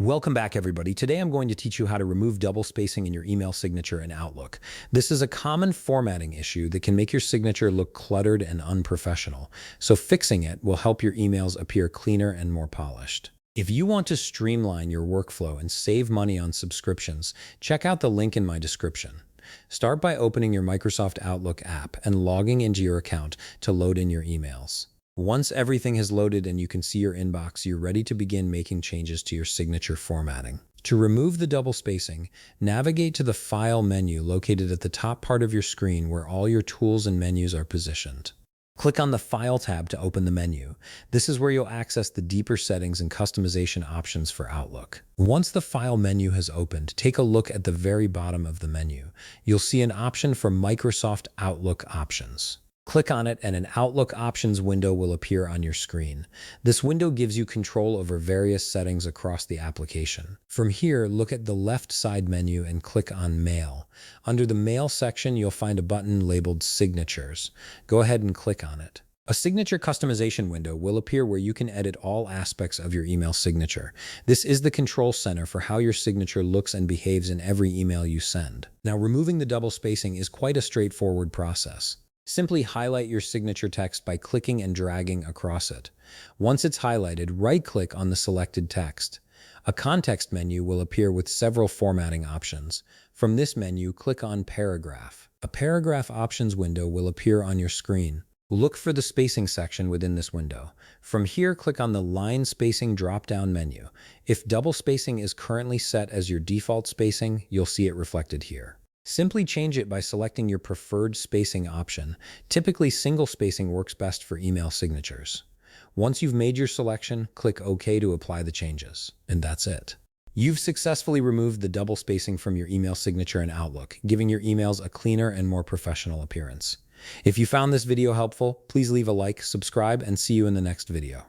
Welcome back, everybody. Today I'm going to teach you how to remove double spacing in your email signature in Outlook. This is a common formatting issue that can make your signature look cluttered and unprofessional, so fixing it will help your emails appear cleaner and more polished. If you want to streamline your workflow and save money on subscriptions, check out the link in my description. Start by opening your Microsoft Outlook app and logging into your account to load in your emails. Once everything has loaded and you can see your inbox, you're ready to begin making changes to your signature formatting. To remove the double spacing, navigate to the File menu located at the top part of your screen where all your tools and menus are positioned. Click on the File tab to open the menu. This is where you'll access the deeper settings and customization options for Outlook. Once the File menu has opened, take a look at the very bottom of the menu. You'll see an option for Microsoft Outlook Options. Click on it and an Outlook Options window will appear on your screen. This window gives you control over various settings across the application. From here, look at the left side menu and click on Mail. Under the Mail section, you'll find a button labeled Signatures. Go ahead and click on it. A signature customization window will appear where you can edit all aspects of your email signature. This is the control center for how your signature looks and behaves in every email you send. Now, removing the double spacing is quite a straightforward process. Simply highlight your signature text by clicking and dragging across it. Once it's highlighted, right-click on the selected text. A context menu will appear with several formatting options. From this menu, click on Paragraph. A Paragraph Options window will appear on your screen. Look for the spacing section within this window. From here, click on the Line Spacing drop-down menu. If double spacing is currently set as your default spacing, you'll see it reflected here. Simply change it by selecting your preferred spacing option. Typically, single spacing works best for email signatures. Once you've made your selection, click OK to apply the changes. And that's it. You've successfully removed the double spacing from your email signature in Outlook, giving your emails a cleaner and more professional appearance. If you found this video helpful, please leave a like, subscribe, and see you in the next video.